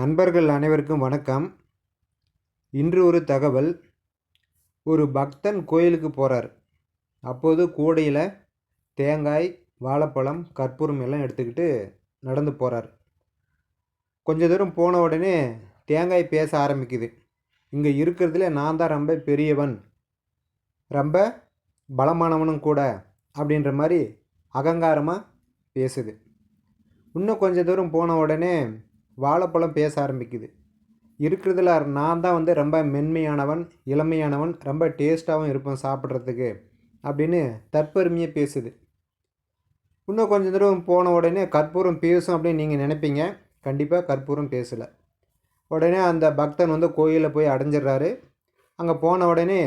நண்பர்கள் அனைவருக்கும் வணக்கம். இன்று ஒரு தகவல். ஒரு பக்தன் கோயிலுக்கு போகிறார். அப்போது கூடையில் தேங்காய், வாழைப்பழம், கற்பூரம் எல்லாம் எடுத்துக்கிட்டு நடந்து போகிறார். கொஞ்ச தூரம் போன உடனே தேங்காய் பேச ஆரம்பிக்குது. இங்கே இருக்கிறதுல நான் தான் ரொம்ப பெரியவன், ரொம்ப பலமானவனும் கூட அப்படின்ற மாதிரி அகங்காரமாக பேசுது. இன்னும் கொஞ்சம் தூரம் போன உடனே வாழைப்பழம் பேச ஆரம்பிக்குது. இருக்கிறதுல நான் தான் ரொம்ப மென்மையானவன், இளமையானவன், ரொம்ப டேஸ்ட்டாகவும் இருப்பேன் சாப்பிட்றதுக்கு அப்படின்னு தற்பெருமையாக பேசுது. இன்னும் கொஞ்சம் தூரம் போன உடனே கற்பூரம் பேசும் அப்படின்னு நீங்கள் நினைப்பீங்க. கண்டிப்பாக கற்பூரம் பேசலை. உடனே அந்த பக்தன் கோயிலில் போய் அடைஞ்சிடுறாரு. அங்கே போன உடனே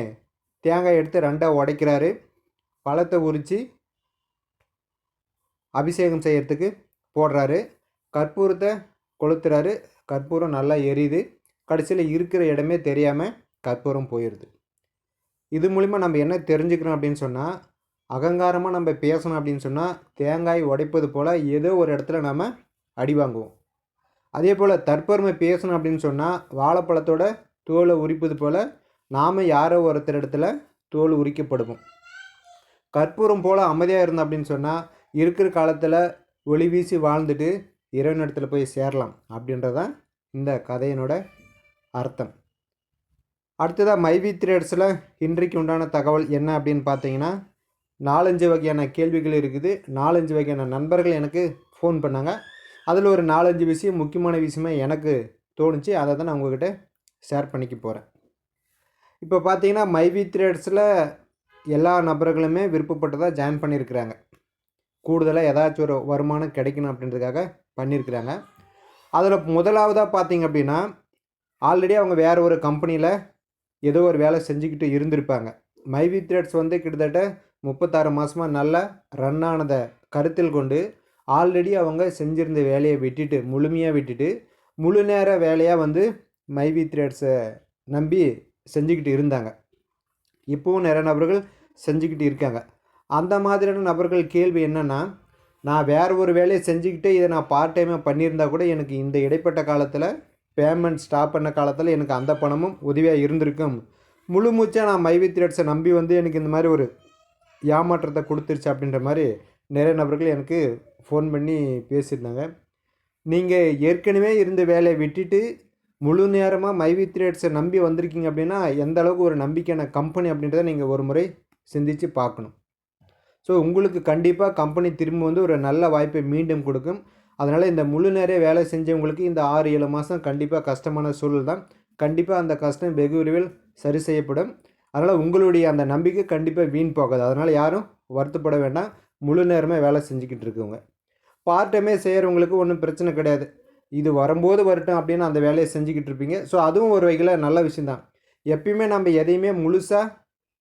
தேங்காய் எடுத்து ரெண்டாக உடைக்கிறாரு. பழத்தை உரித்து அபிஷேகம் செய்யறதுக்கு போடுறாரு. கற்பூரத்தை கொளுத்துறாரு. கற்பூரம் நல்லா எரியுது. கடைசியில் இருக்கிற இடமே தெரியாமல் கற்பூரம் போயிடுது. இது மூலிமா நம்ம என்ன தெரிஞ்சுக்கிறோம் அப்படின்னு சொன்னால், அகங்காரமாக நம்ம பேசணும் அப்படின்னு சொன்னால் தேங்காய் உடைப்பது போல் ஏதோ ஒரு இடத்துல நம்ம அடி வாங்குவோம். அதே போல் தற்பெருமை பேசணும் அப்படின்னு சொன்னால் வாழைப்பழத்தோட தோலை உரிப்பது போல் நாம் யாரோ ஒருத்தர் இடத்துல தோல் உரிக்கப்படுவோம். கற்பூரம் போல் அமைதியாக இருந்தோம் அப்படின்னு சொன்னால் இருக்கிற காலத்தில் ஒளி வீசி வாழ்ந்துட்டு இறைவன் இடத்துல போய் சேரலாம் அப்படின்றதான் இந்த கதையினோட அர்த்தம். அடுத்ததாக மைவி த்ரெட்ஸில் இன்றைக்கு உண்டான தகவல் என்ன அப்படின்னு பார்த்தீங்கன்னா, 4-5 வகையான கேள்விகள் இருக்குது. 4-5 வகையான நண்பர்கள் எனக்கு ஃபோன் பண்ணாங்க. அதில் ஒரு 4-5 விஷயம் முக்கியமான விஷயமாக எனக்கு தோணுச்சு. அதை தான் நான் உங்கள்கிட்ட ஷேர் பண்ணிக்க போகிறேன். இப்போ பார்த்தீங்கன்னா மைவி த்ரெட்ஸில் எல்லா நபர்களுமே விருப்பப்பட்டதாக ஜாயின் பண்ணியிருக்கிறாங்க. கூடுதலாக ஏதாச்சும் ஒரு வருமானம் கிடைக்கணும் அப்படின்றதுக்காக பண்ணியிருக்கிறாங்க. அதில் முதலாவதாக பார்த்தீங்க அப்படின்னா, ஆல்ரெடி அவங்க வேறு ஒரு கம்பெனியில் ஏதோ ஒரு வேலை செஞ்சுக்கிட்டு இருந்திருப்பாங்க. மைவி த்ரெட்ஸ் கிட்டத்தட்ட 36 மாதமாக நல்லா ரன் ஆனதை கருத்தில் கொண்டு ஆல்ரெடி அவங்க செஞ்சுருந்த வேலையை விட்டுட்டு முழுமையாக விட்டுட்டு முழு நேர வேலையாக மைவி த்ரெட்ஸை நம்பி செஞ்சுக்கிட்டு இருந்தாங்க. இப்போவும் நிறைய நபர்கள் செஞ்சுக்கிட்டு இருக்காங்க. அந்த மாதிரியான நபர்கள் கேள்வி என்னென்னா, நான் வேறு ஒரு வேலையை செஞ்சுக்கிட்டே இதை நான் பார்ட் டைமாக பண்ணியிருந்தால் கூட எனக்கு இந்த இடைப்பட்ட காலத்தில் பேமெண்ட் ஸ்டாப் பண்ண காலத்தில் எனக்கு அந்த பணமும் உதவியாக இருந்திருக்கும். முழு மூச்சாக நான் மைவி த்ரெட்ஸை நம்பி எனக்கு இந்த மாதிரி ஒரு ஏமாற்றத்தை கொடுத்துருச்சு அப்படின்ற மாதிரி நிறைய நபர்கள் எனக்கு ஃபோன் பண்ணி பேசியிருந்தாங்க. நீங்கள் ஏற்கனவே இருந்த வேலையை விட்டுட்டு முழு நேரமாக மைவி த்ரெட்ஸை நம்பி வந்திருக்கீங்க அப்படின்னா எந்த அளவுக்கு ஒரு நம்பிக்கையான கம்பெனி அப்படின்றத நீங்கள் ஒரு முறை சிந்தித்து பார்க்கணும். ஸோ உங்களுக்கு கண்டிப்பாக கம்பெனி திரும்ப ஒரு நல்ல வாய்ப்பை மீண்டும் கொடுக்கும். அதனால் இந்த முழு நேர வேலை செஞ்சவங்களுக்கு இந்த 6-7 மாதம் கண்டிப்பாக கஷ்டமான சூழல் தான். கண்டிப்பாக அந்த கஷ்டம் வெகு விரைவில் சரி செய்யப்படும். அதனால் உங்களுடைய அந்த நம்பிக்கை கண்டிப்பாக வீண் போகாது. அதனால் யாரும் வருத்தப்பட வேண்டாம். முழு நேரமாக வேலை செஞ்சுக்கிட்டு இருக்கவங்க, பார்ட் டைமே செய்கிறவங்களுக்கு ஒன்றும் பிரச்சனை கிடையாது. இது வரும்போது வரட்டும் அப்படின்னு அந்த வேலையை செஞ்சுக்கிட்டு இருப்பீங்க. ஸோ அதுவும் ஒரு வகையில் நல்ல விஷயந்தான். எப்பயுமே நம்ம எதையுமே முழுசாக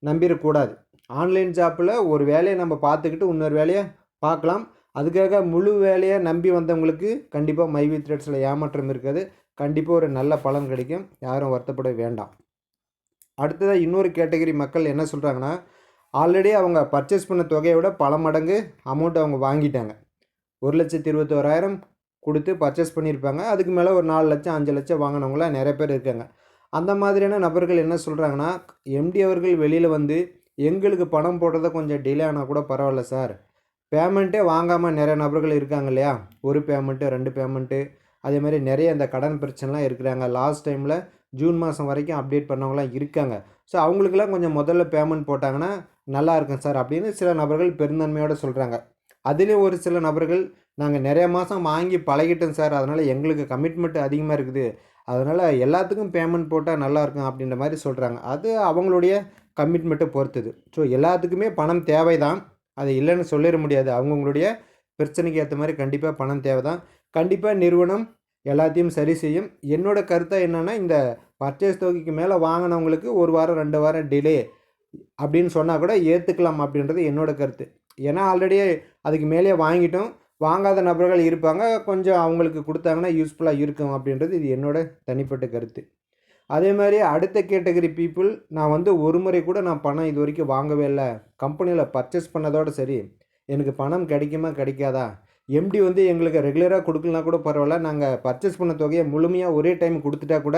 நம்பிடக்கூடாது. ஆன்லைன் ஜாப்பில் ஒரு வேலையை நம்ம பார்த்துக்கிட்டு இன்னொரு வேலையை பார்க்கலாம். அதுக்காக முழு வேலையை நம்பி வந்தவங்களுக்கு கண்டிப்பாக மைவி த்ரெட்ஸில் ஏமாற்றம் இருக்காது. கண்டிப்பாக ஒரு நல்ல பலன் கிடைக்கும். யாரும் வருத்தப்பட வேண்டாம். அடுத்ததாக இன்னொரு கேட்டகரி மக்கள் என்ன சொல்கிறாங்கன்னா, ஆல்ரெடி அவங்க பர்ச்சேஸ் பண்ண தொகையை விட பல மடங்கு அமௌண்ட் அவங்க வாங்கிட்டாங்க. 1,21,000 கொடுத்து பர்ச்சேஸ் பண்ணியிருப்பாங்க. அதுக்கு மேலே ஒரு 4 லட்சம் 5 லட்சம் வாங்கினவங்களாம் நிறைய பேர் இருக்காங்க. அந்த மாதிரியான நபர்கள் என்ன சொல்கிறாங்கன்னா, எம்டி அவர்கள் வெளியில் எங்களுக்கு பணம் போடுறத கொஞ்சம் டிலே ஆனால் கூட பரவாயில்ல சார், பேமெண்ட்டே வாங்காமல் நிறைய நபர்கள் இருக்காங்க இல்லையா, ஒரு பேமெண்ட்டு 2 பேமெண்ட்டு, அதேமாதிரி நிறைய இந்த கடன் பிரச்சனைலாம் இருக்கிறாங்க. லாஸ்ட் டைமில் ஜூன் மாதம் வரைக்கும் அப்டேட் பண்ணவங்களாம் இருக்காங்க. ஸோ அவங்களுக்கெல்லாம் கொஞ்சம் முதல்ல பேமெண்ட் போட்டாங்கன்னா நல்லா இருக்கும் சார் அப்படின்னு சில நபர்கள் பெருந்தன்மையோடு சொல்கிறாங்க. அதுலேயும் ஒரு சில நபர்கள், நாங்கள் நிறைய மாதம் வாங்கி பழகிட்டோம் சார், அதனால் எங்களுக்கு கமிட்மெண்ட் அதிகமாக இருக்குது, அதனால் எல்லாத்துக்கும் பேமெண்ட் போட்டால் நல்லாயிருக்கும் அப்படின்ற மாதிரி சொல்கிறாங்க. அது அவங்களுடைய கமிட்மெண்ட்டை பொறுத்தது. ஸோ எல்லாத்துக்குமே பணம் தேவை தான், அது இல்லைன்னு சொல்லிட முடியாது. அவங்கவுங்களுடைய பிரச்சனைக்கு ஏற்ற மாதிரி கண்டிப்பாக பணம் தேவை தான். கண்டிப்பாக நிறுவனம் எல்லாத்தையும் சரி செய்யும். என்னோடய கருத்தாக என்னென்னா, இந்த பர்ச்சேஸ் தொகைக்கு மேலே வாங்கினவங்களுக்கு 1 வாரம் 2 வாரம் டிலே அப்படின்னு சொன்னால் கூட ஏற்றுக்கலாம் அப்படின்றது என்னோடய கருத்து. ஏன்னா ஆல்ரெடி அதுக்கு மேலே வாங்கிட்டோம். வாங்காத நபர்கள் இருப்பாங்க, கொஞ்சம் அவங்களுக்கு கொடுத்தாங்கன்னா யூஸ்ஃபுல்லாக இருக்கும் அப்படின்றது இது என்னோடய தனிப்பட்ட கருத்து. அதே மாதிரி அடுத்த கேட்டகரி பீப்புள், நான் ஒரு முறை கூட நான் பணம் இது வரைக்கும் வாங்கவே இல்லை, கம்பெனியில் பர்ச்சேஸ் பண்ணதோடு சரி, எனக்கு பணம் கிடைக்குமா கிடைக்காதா, எம்டி வந்து எங்களுக்கு ரெகுலராக கொடுக்கலனா கூட பரவாயில்ல, நாங்கள் பர்ச்சேஸ் பண்ண தொகையை முழுமையாக ஒரே டைம் கொடுத்துட்டா கூட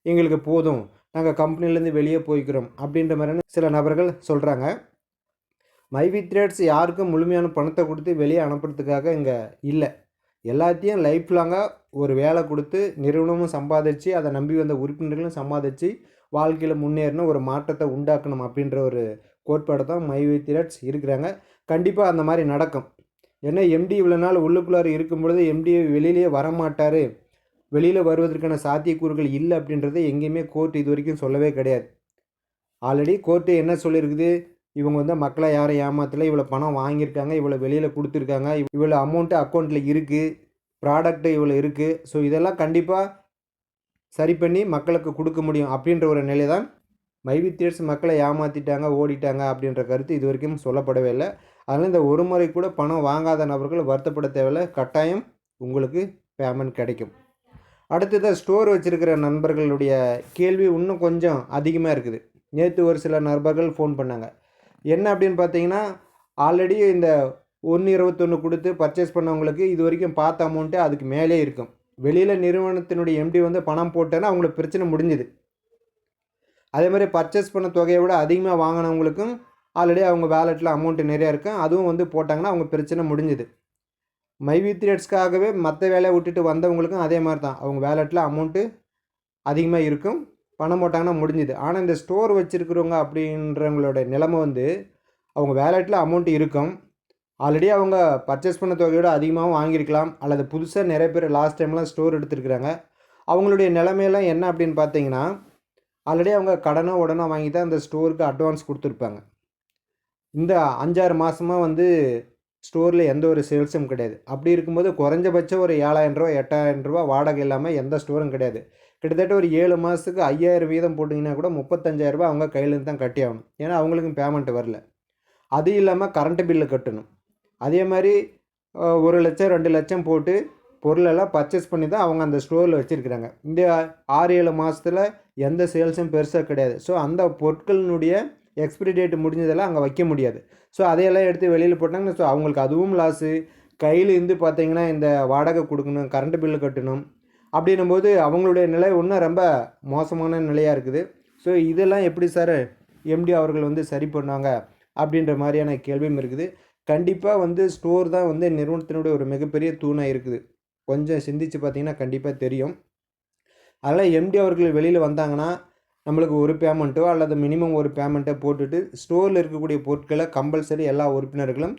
எங்களுக்கு போதும், நாங்கள் கம்பெனிலேருந்து வெளியே போய்க்கிறோம் அப்படின்ற மாதிரியான சில நபர்கள் சொல்கிறாங்க. மைவி த்ரெட்ஸ் யாருக்கும் முழுமையான பணத்தை கொடுத்து வெளியே அனுப்புறதுக்காக இங்கே இல்லை. எல்லாத்தையும் லைஃப் லாங்காக ஒரு வேலை கொடுத்து நிறுவனமும் சம்பாதிச்சு, அதை நம்பி வந்த உறுப்பினர்களும் சம்பாதிச்சு வாழ்க்கையில் முன்னேறணும், ஒரு மாற்றத்தை உண்டாக்கணும் அப்படின்ற ஒரு கோட்பாடு தான் மைவி த்ரெட்ஸ் இருக்கிறாங்க. கண்டிப்பாக அந்த மாதிரி நடக்கும். ஏன்னா எம்டி இவ்வளோ நாள் உள்ளுக்குள்ளார இருக்கும் பொழுது எம்டி வெளியிலேயே வரமாட்டார், வெளியில் வருவதற்கான சாத்தியக்கூறுகள் இல்லை அப்படின்றத எங்கேயுமே கோர்ட் இது வரைக்கும் சொல்லவே கிடையாது. ஆல்ரெடி கோர்ட்டு என்ன சொல்லியிருக்குது, இவங்க வந்து மக்களை யாரும் ஏமாற்றல, இவ்வளோ பணம் வாங்கியிருக்காங்க, இவ்வளோ வெளியில் கொடுத்துருக்காங்க, இவ்வளோ அமௌண்ட்டு அக்கௌண்ட்டில் இருக்குது, ப்ராடக்ட்டு இவ்வளோ இருக்குது, ஸோ இதெல்லாம் கண்டிப்பாக சரி பண்ணி மக்களுக்கு கொடுக்க முடியும் அப்படின்ற ஒரு நிலை தான். மைவி த்ரெட்ஸ் மக்களை ஏமாற்றிட்டாங்க, ஓடிட்டாங்க அப்படின்ற கருத்து இது வரைக்கும் சொல்லப்படவே இல்லை. அதனால் இந்த ஒரு முறை கூட பணம் வாங்காத நபர்கள் வருத்தப்பட தேவையில்லை, கட்டாயம் உங்களுக்கு பேமெண்ட் கிடைக்கும். அடுத்ததாக ஸ்டோர் வச்சுருக்கிற நண்பர்களுடைய கேள்வி இன்னும் கொஞ்சம் அதிகமாக இருக்குது. நேற்று ஒரு சில நண்பர்கள் ஃபோன் பண்ணாங்க. என்ன அப்படின்னு பார்த்தீங்கன்னா, ஆல்ரெடி இந்த 1.21 கொடுத்து பர்ச்சேஸ் பண்ணவங்களுக்கு இது வரைக்கும் பார்த்த அமௌண்ட்டு அதுக்கு மேலே இருக்கும். வெளியில் நிறுவனத்தினுடைய எம்டி வந்து பணம் போட்டேன்னா அவங்களுக்கு பிரச்சனை முடிஞ்சுது. அதே மாதிரி பர்ச்சேஸ் பண்ண தொகையை விட அதிகமாக வாங்கினவங்களுக்கும் ஆல்ரெடி அவங்க வேலெட்டில் அமௌண்ட்டு நிறையா இருக்கும், அதுவும் வந்து போட்டாங்கன்னா அவங்க பிரச்சனை முடிஞ்சுது. மைவி த்ரெட்ஸ்க்காகவே மற்ற வேலையை விட்டுட்டு வந்தவங்களுக்கும் அதே மாதிரி தான், அவங்க வேலெட்டில் அமௌண்ட்டு அதிகமாக இருக்கும், பணம் போட்டாங்கன்னா முடிஞ்சுது. ஆனால் இந்த ஸ்டோர் வச்சுருக்கிறவங்க அப்படின்றவங்களோட நிலைமை வந்து, அவங்க வேலெட்டில் அமௌண்ட்டு இருக்கும், ஆல்ரெடி அவங்க பர்ச்சேஸ் பண்ண தொகையோடு அதிகமாகவும் வாங்கியிருக்கலாம், அல்லது புதுசாக நிறைய பேர் லாஸ்ட் டைம்லாம் ஸ்டோர் எடுத்துருக்குறாங்க. அவங்களுடைய நிலைமையெல்லாம் என்ன அப்படின்னு பார்த்தீங்கன்னா, ஆல்ரெடி அவங்க கடனோ உடனே வாங்கி தான் அந்த ஸ்டோருக்கு அட்வான்ஸ் கொடுத்துருப்பாங்க. இந்த 5-6 மாதமாக வந்து ஸ்டோரில் எந்த ஒரு சேல்ஸும் கிடையாது. அப்படி இருக்கும்போது குறைஞ்சபட்சம் ஒரு ரூ. 7,000 8,000 வாடகை இல்லாமல் எந்த ஸ்டோரும் கிடையாது. கிட்டத்தட்ட ஒரு 7 மாதத்துக்கு 5,000 வீதம் போட்டிங்கன்னா கூட ரூ. 35,000 அவங்க கையிலேருந்து தான் கட்டி ஆகணும். ஏன்னா அவங்களுக்கும் பேமெண்ட் வரல. அது இல்லாமல் கரண்ட்டு பில்லு கட்டணும். அதே மாதிரி 1 லட்சம் 2 லட்சம் போட்டு பொருளெல்லாம் பர்ச்சேஸ் பண்ணி தான் அவங்க அந்த ஸ்டோரில் வச்சுருக்கிறாங்க. இந்த 6-7 மாதத்தில் எந்த சேல்ஸும் பெருசாக கிடையாது. ஸோ அந்த பொருட்களினுடைய எக்ஸ்பிரி டேட் முடிஞ்சதெல்லாம் அங்கே வைக்க முடியாது. ஸோ அதையெல்லாம் எடுத்து வெளியில் போட்டாங்கன்னா ஸோ அவங்களுக்கு அதுவும் லாஸு. கையில் இருந்து பார்த்தீங்கன்னா இந்த வாடகை கொடுக்கணும், கரண்ட்டு பில்லு கட்டணும். அப்படின்னும்போது அவங்களுடைய நிலை இன்னும் ரொம்ப மோசமான நிலையாக இருக்குது. ஸோ இதெல்லாம் எப்படி சார் எம்டி அவர்கள் வந்து சரி பண்ணாங்க அப்படின்ற மாதிரியான கேள்வியும் இருக்குது. கண்டிப்பாக வந்து ஸ்டோர் தான் வந்து நிறுவனத்தினுடைய ஒரு மிகப்பெரிய தூணாக இருக்குது. கொஞ்சம் சிந்தித்து பார்த்தீங்கன்னா கண்டிப்பாக தெரியும். அதனால் எம்டி அவர்கள் வெளியில் வந்தாங்கன்னா நம்மளுக்கு ஒரு பேமெண்ட்டோ அல்லது மினிமம் ஒரு பேமெண்ட்டை போட்டுட்டு ஸ்டோரில் இருக்கக்கூடிய பொருட்களை கம்பல்சரி எல்லா உறுப்பினர்களும்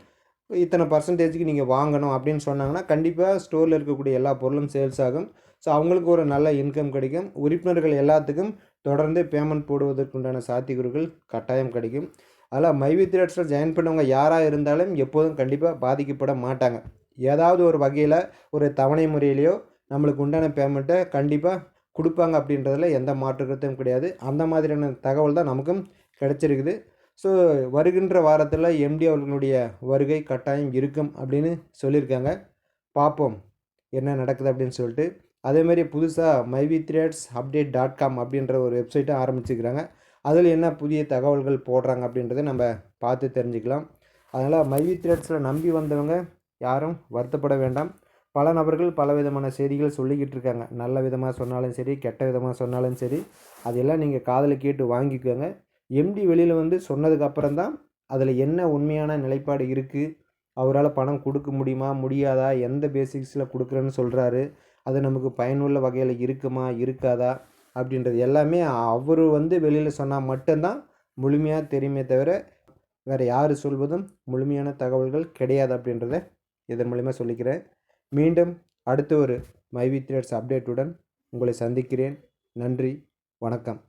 இத்தனை பர்சன்டேஜுக்கு நீங்கள் வாங்கணும் அப்படின்னு சொன்னாங்கன்னா கண்டிப்பாக ஸ்டோரில் இருக்கக்கூடிய எல்லா பொருளும் சேல்ஸ் ஆகும். ஸோ அவங்களுக்கு ஒரு நல்ல இன்கம் கிடைக்கும். உறுப்பினர்கள் எல்லாத்துக்கும் தொடர்ந்து பேமெண்ட் போடுவதற்குண்டான சாத்தியக்கூறுகள் கட்டாயம் கிடைக்கும். அதனால் மைவி த்ரெட்ஸில் ஜாயின் பண்ணவங்க யாராக இருந்தாலும் எப்போதும் கண்டிப்பாக பாதிக்கப்பட மாட்டாங்க. ஏதாவது ஒரு வகையில் ஒரு தவணை முறையிலையோ நம்மளுக்கு உண்டான பேமெண்ட்டை கண்டிப்பாக கொடுப்பாங்க அப்படின்றதில் எந்த மாற்று கருத்தும் கிடையாது. அந்த மாதிரியான தகவல் தான் நமக்கும் கிடச்சிருக்குது. ஸோ வருகின்ற வாரத்தில் எம்டி அவர்களுடைய வருகை கட்டாயம் இருக்கும் அப்படின்னு சொல்லியிருக்காங்க. பார்ப்போம் என்ன நடக்குது அப்படின்னு சொல்லிட்டு. அதேமாதிரி புதுசாக மைவி த்ரெட்ஸ் update.com அப்படின்ற ஒரு வெப்சைட்டை ஆரம்பிச்சுக்கிறாங்க. அதில் என்ன புதிய தகவல்கள் போடுறாங்க அப்படின்றத நம்ம பார்த்து தெரிஞ்சுக்கலாம். அதனால் மைவி த்ரெட்ஸில் நம்பி வந்தவங்க யாரும் வருத்தப்பட வேண்டாம். பல நபர்கள் பல விதமான செய்திகள் சொல்லிக்கிட்டு இருக்காங்க. நல்ல விதமாக சொன்னாலும் சரி, கெட்ட விதமாக சொன்னாலும் சரி, அதெல்லாம் நீங்கள் காதில் கேட்டு வாங்கிக்கோங்க. எம்டி வெளியில் வந்து சொன்னதுக்கப்புறம் தான் அதில் என்ன உண்மையான நிலைப்பாடு இருக்குது, அவரால் பணம் கொடுக்க முடியுமா முடியாதா, எந்த பேசிக்ஸில் கொடுக்குறேன்னு சொல்கிறாரு, அது நமக்கு பயனுள்ள வகையில் இருக்குமா இருக்காதா அப்படின்றது எல்லாமே அவர் வந்து வெளியில் சொன்னால் மட்டும்தான் முழுமையாக தெரியுமே தவிர வேறு யார் சொல்வதும் முழுமையான தகவல்கள் கிடையாது அப்படின்றத இதன் மூலிமா சொல்லிக்கிறேன். மீண்டும் அடுத்த ஒரு மைவி த்ரெட்ஸ் அப்டேட்டுடன் உங்களை சந்திக்கிறேன். நன்றி, வணக்கம்.